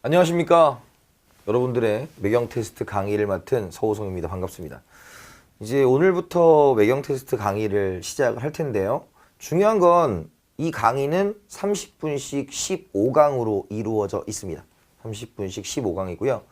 안녕하십니까. 여러분들의 매경 테스트 강의를 맡은 서호성입니다. 반갑습니다. 이제 오늘부터 매경 테스트 강의를 시작을 할 텐데요. 중요한 건 이 강의는 30분씩 15강으로 이루어져 있습니다. 30분씩 15강이고요.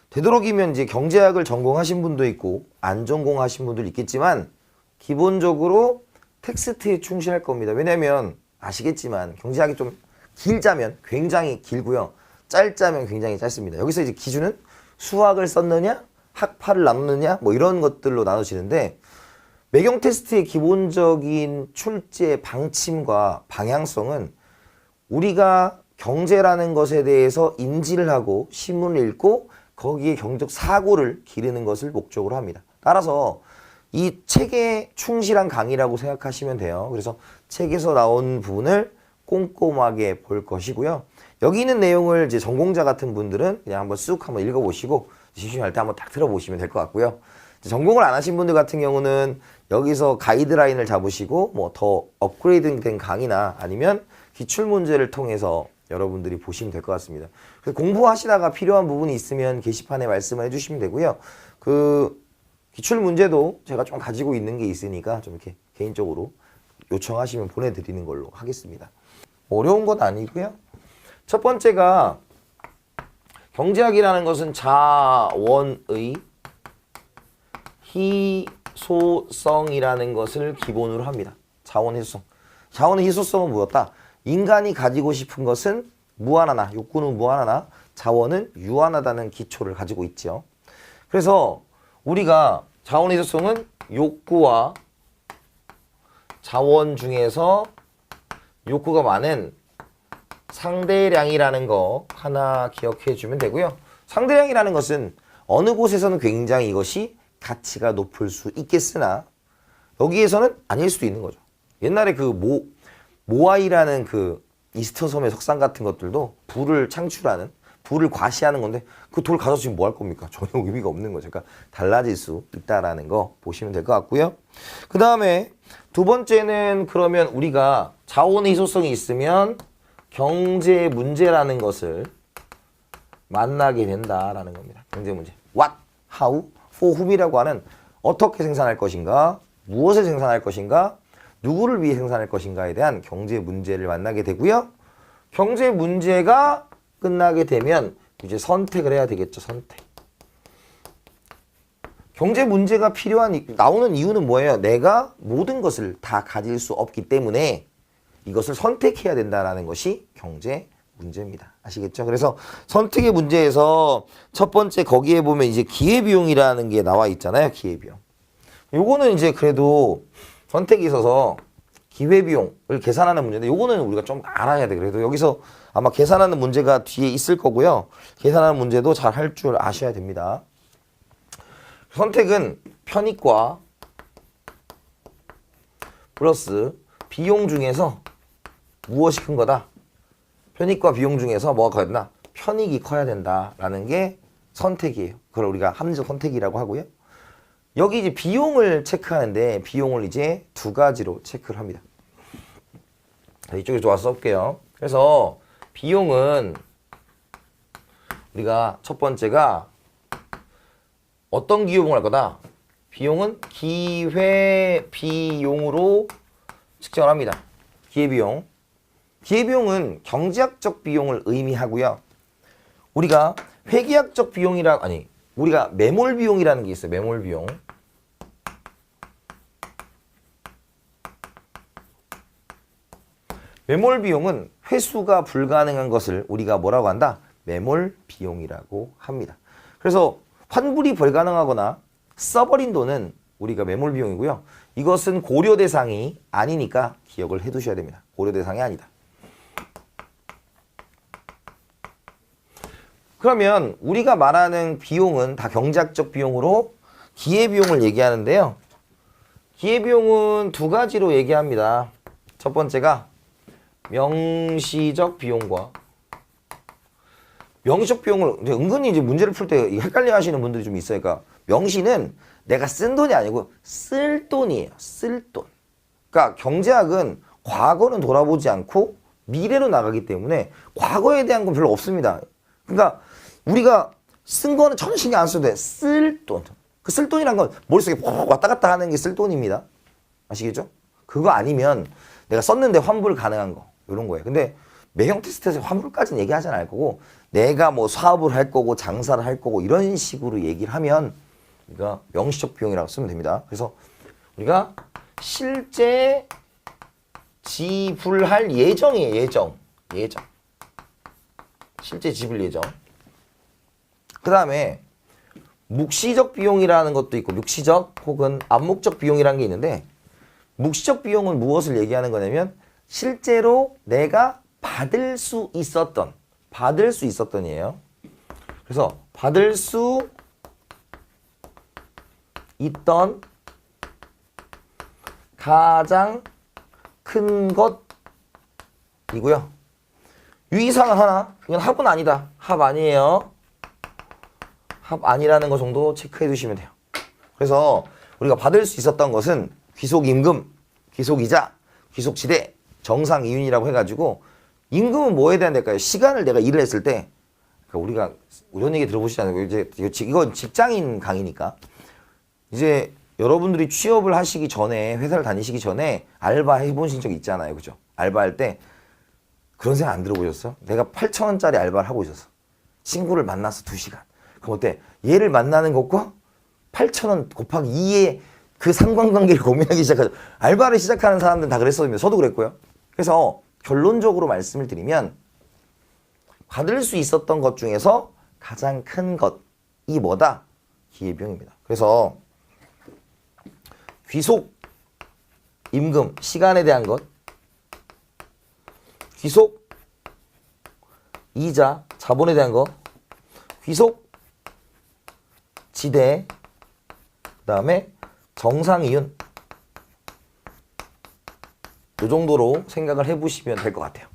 되도록이면 이제 경제학을 전공하신 분도 있고 안 전공하신 분도 있겠지만 기본적으로 텍스트에 충실할 겁니다. 왜냐면 아시겠지만 경제학이 좀 길자면 굉장히 길고요. 짧자면 굉장히 짧습니다. 여기서 이제 기준은 수학을 썼느냐, 학파를 나누느냐, 뭐 이런 것들로 나눠지는데 매경 테스트의 기본적인 출제 방침과 방향성은 우리가 경제라는 것에 대해서 인지를 하고 신문을 읽고 거기에 경제적 사고를 기르는 것을 목적으로 합니다. 따라서 이 책에 충실한 강의라고 생각하시면 돼요. 그래서 책에서 나온 부분을 꼼꼼하게 볼 것이고요. 여기 있는 내용을 이제 전공자 같은 분들은 그냥 한번 쑥 한번 읽어보시고 심심할 때 한번 딱 들어보시면 될 것 같고요. 전공을 안 하신 분들 같은 경우는 여기서 가이드라인을 잡으시고 뭐 더 업그레이드된 강의나 아니면 기출문제를 통해서 여러분들이 보시면 될 것 같습니다. 그래서 공부하시다가 필요한 부분이 있으면 게시판에 말씀을 해주시면 되고요. 그 기출문제도 제가 좀 가지고 있는 게 있으니까 좀 이렇게 개인적으로 요청하시면 보내드리는 걸로 하겠습니다. 어려운 건 아니고요. 첫 번째가 경제학이라는 것은 자원의 희소성이라는 것을 기본으로 합니다. 자원의 희소성. 자원의 희소성은 뭐였다? 인간이 가지고 싶은 것은 무한하나, 욕구는 무한하나, 자원은 유한하다는 기초를 가지고 있죠. 그래서 우리가 자원의 희소성은 욕구와 자원 중에서 욕구가 많은 상대량이라는 거 하나 기억해 주면 되고요. 상대량이라는 것은 어느 곳에서는 굉장히 이것이 가치가 높을 수 있겠으나 여기에서는 아닐 수도 있는 거죠. 옛날에 그 모아이라는 그 이스터섬의 석상 같은 것들도 불을 창출하는, 불을 과시하는 건데 그 돌 가져서 지금 뭐 할 겁니까? 전혀 의미가 없는 거죠. 그러니까 달라질 수 있다라는 거 보시면 될 것 같고요. 그 다음에 두 번째는 그러면 우리가 자원의 희소성이 있으면 경제 문제라는 것을 만나게 된다라는 겁니다. 경제 문제. What, how, for whom이라고 하는 어떻게 생산할 것인가, 무엇을 생산할 것인가, 누구를 위해 생산할 것인가에 대한 경제 문제를 만나게 되고요. 경제 문제가 끝나게 되면 이제 선택을 해야 되겠죠. 선택. 경제 문제가 나오는 이유는 뭐예요? 내가 모든 것을 다 가질 수 없기 때문에 이것을 선택해야 된다는 것이 경제 문제입니다. 아시겠죠? 그래서 선택의 문제에서 첫 번째 거기에 보면 이제 기회비용이라는 게 나와 있잖아요. 기회비용. 요거는 이제 그래도 선택이 있어서 기회비용을 계산하는 문제인데 요거는 우리가 좀 알아야 돼. 그래도 여기서 아마 계산하는 문제가 뒤에 있을 거고요. 계산하는 문제도 잘 할 줄 아셔야 됩니다. 선택은 편익과 플러스 비용 중에서 무엇이 큰 거다? 편익과 비용 중에서 뭐가 커야 되나? 편익이 커야 된다라는 게 선택이에요. 그걸 우리가 합리적 선택이라고 하고요. 여기 이제 비용을 체크하는데 비용을 이제 두 가지로 체크를 합니다. 이쪽에 좋아서 써볼게요. 그래서 비용은 우리가 첫 번째가 어떤 기용을 할 거다? 비용은 기회비용으로 측정을 합니다. 기회비용. 기회비용은 경제학적 비용을 의미하고요. 우리가 회계학적 우리가 매몰 비용이라는 게 있어요. 매몰 비용. 매몰 비용은 회수가 불가능한 것을 우리가 뭐라고 한다? 매몰 비용이라고 합니다. 그래서 환불이 불가능하거나 써버린 돈은 우리가 매몰 비용이고요. 이것은 고려 대상이 아니니까 기억을 해두셔야 됩니다. 고려 대상이 아니다. 그러면 우리가 말하는 비용은 다 경제학적 비용으로 기회비용을 얘기하는데요. 기회비용은 두 가지로 얘기합니다. 첫 번째가 명시적 비용과 명시적 비용을 은근히 이제 문제를 풀 때 헷갈려 하시는 분들이 좀 있어요. 그러니까 명시는 내가 쓴 돈이 아니고 쓸 돈이에요. 쓸 돈. 그러니까 경제학은 과거는 돌아보지 않고 미래로 나가기 때문에 과거에 대한 건 별로 없습니다. 그러니까 우리가 쓴 거는 전혀 신경 안 써도 돼. 쓸 돈. 그 쓸 돈이란 건 머릿속에 푹 왔다 갔다 하는 게 쓸 돈입니다. 아시겠죠? 그거 아니면 내가 썼는데 환불 가능한 거 이런 거예요. 근데 매형 테스트에서 환불까지는 얘기하지 않을 거고 내가 뭐 사업을 할 거고 장사를 할 거고 이런 식으로 얘기를 하면 우리가 명시적 비용이라고 쓰면 됩니다. 그래서 우리가 실제 지불할 예정이에요. 예정. 실제 지불 예정. 그 다음에 묵시적 비용이라는 것도 있고 묵시적 혹은 암묵적 비용이라는 게 있는데 묵시적 비용은 무엇을 얘기하는 거냐면 실제로 내가 받을 수 있었던이에요. 그래서 받을 수 있던 가장 큰 것이고요. 유의사항 하나, 이건 합은 아니다. 합 아니에요. 합 아니라는 거 정도 체크해 두시면 돼요. 그래서 우리가 받을 수 있었던 것은 귀속임금, 귀속이자, 귀속지대, 정상이윤이라고 해가지고 임금은 뭐에 대한 대가요? 시간을 내가 일을 했을 때 그러니까 우리가 이런 얘기 들어보시지 않아요? 이건 직장인 강의니까 이제 여러분들이 취업을 하시기 전에 회사를 다니시기 전에 알바 해보신 적 있잖아요. 그죠? 알바할 때 그런 생각 안 들어보셨어? 내가 8,000원짜리 알바를 하고 있었어. 친구를 만나서 2시간. 그럼 어때? 얘를 만나는 것과 8,000원 곱하기 2의 그 상관관계를 고민하기 시작하죠. 알바를 시작하는 사람들은 다 그랬었는데 저도 그랬고요. 그래서 결론적으로 말씀을 드리면 받을 수 있었던 것 중에서 가장 큰 것이 뭐다? 기회비용입니다. 그래서 귀속, 임금, 시간에 대한 것, 귀속, 이자, 자본에 대한 것, 귀속, 지대, 그 다음에 정상이윤 이 정도로 생각을 해보시면 될 것 같아요.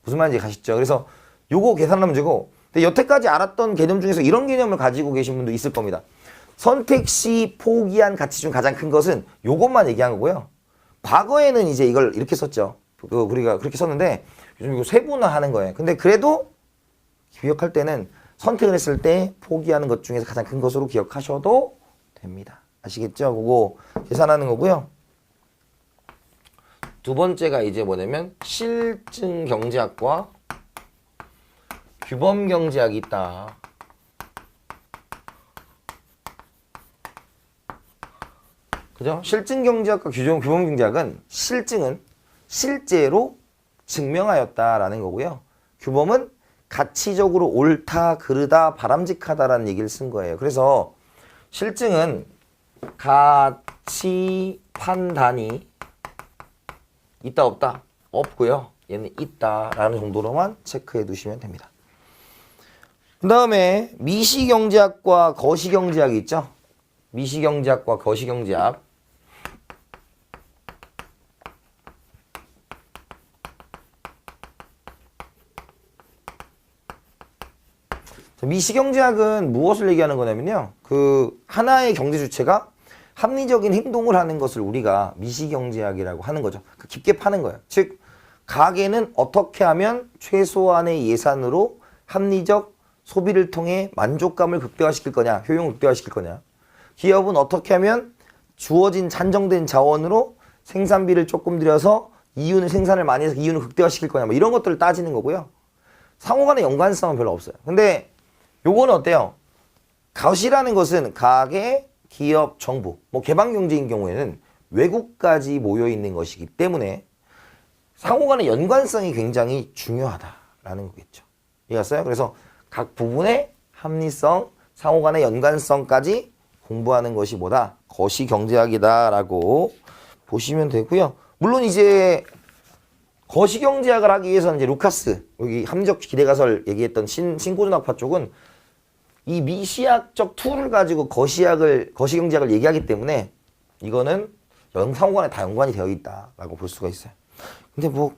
무슨 말인지 가시죠? 그래서 요거 계산하는 문제고 근데 여태까지 알았던 개념 중에서 이런 개념을 가지고 계신 분도 있을 겁니다. 선택 시 포기한 가치 중 가장 큰 것은 요것만 얘기한 거고요. 과거에는 이제 이걸 이렇게 썼죠. 우리가 그렇게 썼는데 요즘 이거 세분화하는 거예요. 근데 그래도 기억할 때는 선택을 했을 때 포기하는 것 중에서 가장 큰 것으로 기억하셔도 됩니다. 아시겠죠? 그거 계산하는 거고요. 두 번째가 이제 뭐냐면 실증 경제학과 규범 경제학이 있다. 그죠? 실증 경제학과 규범 경제학은 실증은 실제로 증명하였다라는 거고요. 규범은 가치적으로 옳다, 그르다, 바람직하다라는 얘기를 쓴 거예요. 그래서 실증은 가치 판단이 있다 없다? 없고요. 얘는 있다라는 정도로만 체크해 두시면 됩니다. 그 다음에 미시경제학과 거시경제학이 있죠. 미시경제학과 거시경제학. 미시경제학은 무엇을 얘기하는 거냐면요. 그 하나의 경제 주체가 합리적인 행동을 하는 것을 우리가 미시경제학이라고 하는 거죠. 깊게 파는 거예요. 즉 가게는 어떻게 하면 최소한의 예산으로 합리적 소비를 통해 만족감을 극대화시킬 거냐, 효용을 극대화시킬 거냐. 기업은 어떻게 하면 주어진 한정된 자원으로 생산비를 조금 들여서 이윤을 생산을 많이 해서 이윤을 극대화시킬 거냐, 뭐 이런 것들을 따지는 거고요. 상호 간의 연관성은 별로 없어요. 근데 요거는 어때요? 거시라는 것은 가계, 기업, 정부, 뭐 개방경제인 경우에는 외국까지 모여있는 것이기 때문에 상호 간의 연관성이 굉장히 중요하다라는 거겠죠. 이해갔어요? 그래서 각 부분의 합리성, 상호 간의 연관성까지 공부하는 것이 뭐다? 거시경제학이다라고 보시면 되고요. 물론 이제 거시경제학을 하기 위해서는 이제 루카스, 여기 합리적 기대가설 얘기했던 신고전학파 쪽은 이 미시학적 툴을 가지고 거시경제학을 얘기하기 때문에 이거는 상호간에 다 연관이 되어 있다라고 볼 수가 있어요. 근데 뭐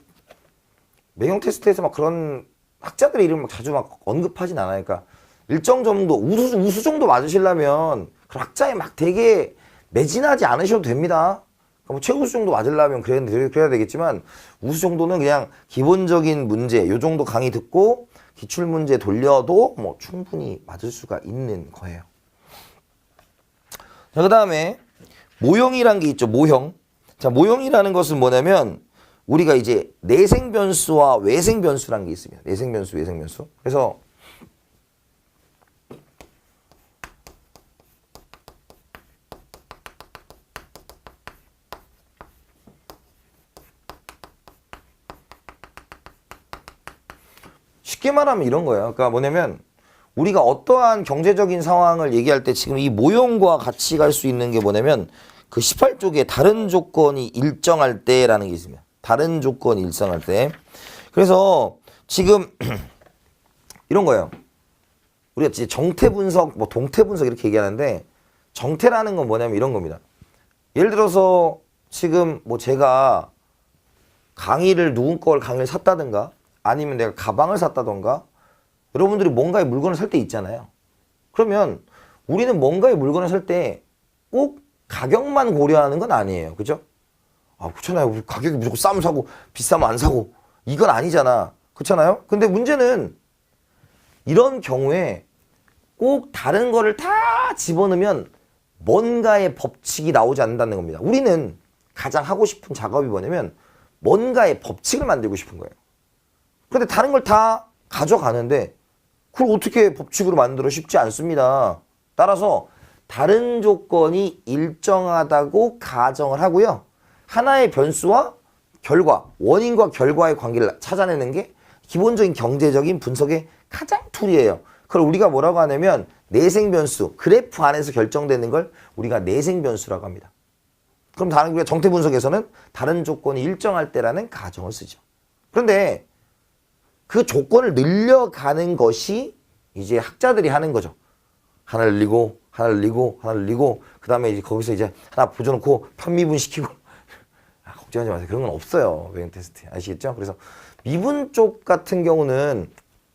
매경 테스트에서 막 그런 학자들의 이름 막 자주 막 언급하진 않아요. 그러니까 일정 정도 우수 정도 맞으시려면 그 학자에 막 되게 매진하지 않으셔도 됩니다. 그러니까 뭐 최우수 정도 맞으려면 그래야 되겠지만 우수 정도는 그냥 기본적인 문제 요 정도 강의 듣고 기출문제 돌려도 뭐 충분히 맞을 수가 있는 거예요. 자, 그 다음에 모형이란 게 있죠. 모형. 자, 모형이라는 것은 뭐냐면 우리가 이제 내생변수와 외생변수라는 게 있습니다. 내생변수, 외생변수. 그래서 쉽게 말하면 이런 거예요. 그러니까 뭐냐면 우리가 어떠한 경제적인 상황을 얘기할 때 지금 이 모형과 같이 갈 수 있는 게 뭐냐면 그 18쪽에 다른 조건이 일정할 때라는 게 있습니다. 다른 조건이 일정할 때. 그래서 지금 이런 거예요. 우리가 이제 정태 분석, 뭐 동태 분석 이렇게 얘기하는데 정태라는 건 뭐냐면 이런 겁니다. 예를 들어서 지금 뭐 제가 누군 걸 강의를 샀다든가 아니면 내가 가방을 샀다던가 여러분들이 뭔가의 물건을 살 때 있잖아요. 그러면 우리는 뭔가의 물건을 살 때 꼭 가격만 고려하는 건 아니에요. 그죠? 아, 그렇잖아요. 가격이 무조건 싸면 사고 비싸면 안 사고 이건 아니잖아. 그렇잖아요? 근데 문제는 이런 경우에 꼭 다른 거를 다 집어넣으면 뭔가의 법칙이 나오지 않는다는 겁니다. 우리는 가장 하고 싶은 작업이 뭐냐면 뭔가의 법칙을 만들고 싶은 거예요. 근데 다른 걸 다 가져가는데 그걸 어떻게 법칙으로 만들어? 쉽지 않습니다. 따라서 다른 조건이 일정하다고 가정을 하고요. 하나의 변수와 결과, 원인과 결과의 관계를 찾아내는 게 기본적인 경제적인 분석의 가장 툴이에요. 그걸 우리가 뭐라고 하냐면 내생변수, 그래프 안에서 결정되는 걸 우리가 내생변수라고 합니다. 그럼 다른 우리가 정태 분석에서는 다른 조건이 일정할 때라는 가정을 쓰죠. 그런데 그 조건을 늘려가는 것이 이제 학자들이 하는 거죠. 하나를 늘리고, 하나를 늘리고, 하나를 늘리고, 그 다음에 이제 거기서 이제 하나 붙여놓고 편미분 시키고. 아, 걱정하지 마세요. 그런 건 없어요. 외형 테스트. 아시겠죠? 그래서 미분 쪽 같은 경우는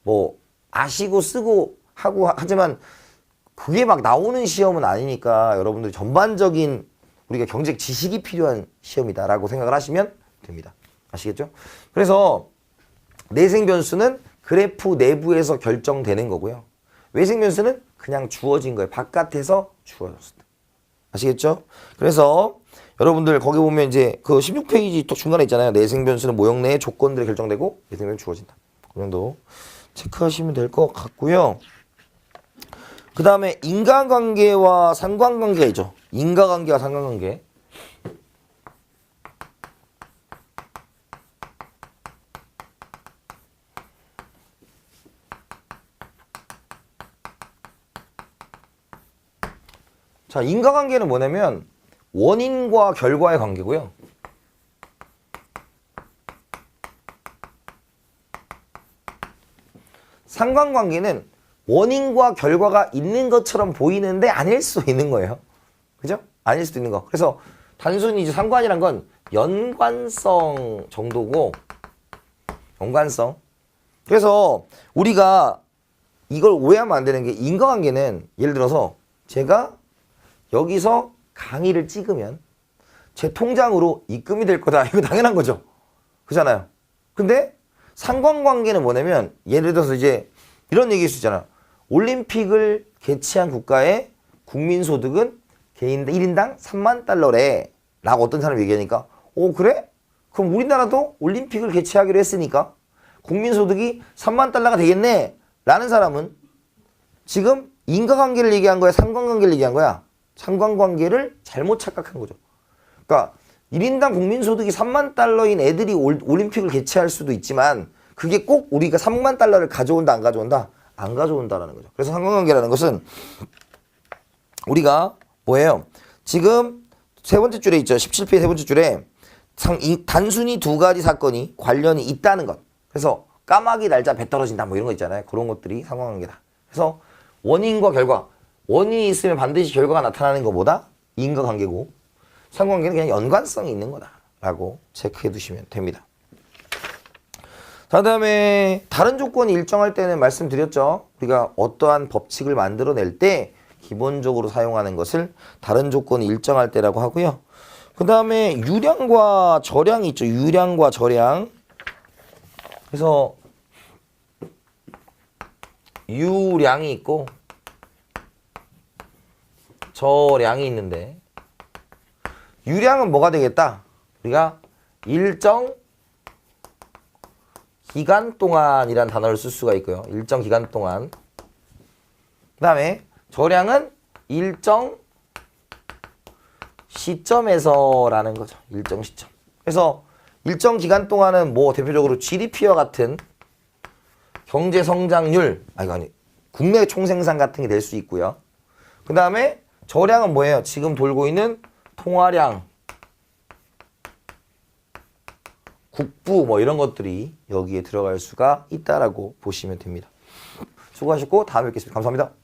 뭐 아시고 쓰고 하고 하지만 그게 막 나오는 시험은 아니니까 여러분들이 전반적인 우리가 경제 지식이 필요한 시험이다라고 생각을 하시면 됩니다. 아시겠죠? 그래서 내생변수는 그래프 내부에서 결정되는 거고요. 외생변수는 그냥 주어진 거예요. 바깥에서 주어졌을 때. 아시겠죠? 그래서 여러분들 거기 보면 이제 그 16페이지 또 중간에 있잖아요. 내생변수는 모형 내의 조건들이 결정되고 외생변수는 주어진다. 그 정도 체크하시면 될 것 같고요. 그 다음에 인과관계와 상관관계가 있죠. 인과관계와 상관관계. 자, 인과관계는 뭐냐면 원인과 결과의 관계고요. 상관관계는 원인과 결과가 있는 것처럼 보이는데 아닐 수도 있는 거예요. 그죠? 아닐 수도 있는 거. 그래서 단순히 이제 상관이란 건 연관성 정도고, 연관성. 그래서 우리가 이걸 오해하면 안 되는 게 인과관계는 예를 들어서 제가 여기서 강의를 찍으면 제 통장으로 입금이 될 거다. 이거 당연한 거죠. 그잖아요. 근데 상관관계는 뭐냐면 예를 들어서 이제 이런 얘기일 수 있잖아. 올림픽을 개최한 국가의 국민소득은 개인당 1인당 3만 달러래. 라고 어떤 사람이 얘기하니까 그래? 그럼 우리나라도 올림픽을 개최하기로 했으니까 국민소득이 3만 달러가 되겠네. 라는 사람은 지금 인과관계를 얘기한 거야? 상관관계를 얘기한 거야? 상관관계를 잘못 착각한 거죠. 그러니까 1인당 국민소득이 3만 달러인 애들이 올림픽을 개최할 수도 있지만 그게 꼭 우리가 3만 달러를 가져온다 안 가져온다? 안 가져온다라는 거죠. 그래서 상관관계라는 것은 우리가 뭐예요? 지금 세 번째 줄에 있죠. 17페이지 세 번째 줄에 단순히 두 가지 사건이 관련이 있다는 것. 그래서 까마귀 날짜 배 떨어진다 뭐 이런 거 있잖아요. 그런 것들이 상관관계다. 그래서 원인과 결과. 원인이 있으면 반드시 결과가 나타나는 것보다 인과관계고 상관관계는 그냥 연관성이 있는 거다라고 체크해 두시면 됩니다. 자, 그다음에 다른 조건이 일정할 때는 말씀드렸죠. 우리가 어떠한 법칙을 만들어낼 때 기본적으로 사용하는 것을 다른 조건이 일정할 때라고 하고요. 그 다음에 유량과 저량이 있죠. 유량과 저량. 그래서 유량이 있고 저량이 있는데 유량은 뭐가 되겠다? 우리가 일정 기간 동안이라는 단어를 쓸 수가 있고요. 일정 기간 동안. 그 다음에 저량은 일정 시점에서라는 거죠. 일정 시점. 그래서 일정 기간 동안은 뭐 대표적으로 GDP와 같은 경제 성장률, 아니 국내 총생산 같은 게 될 수 있고요. 그 다음에 저량은 뭐예요? 지금 돌고 있는 통화량, 국부 뭐 이런 것들이 여기에 들어갈 수가 있다라고 보시면 됩니다. 수고하셨고 다음에 뵙겠습니다. 감사합니다.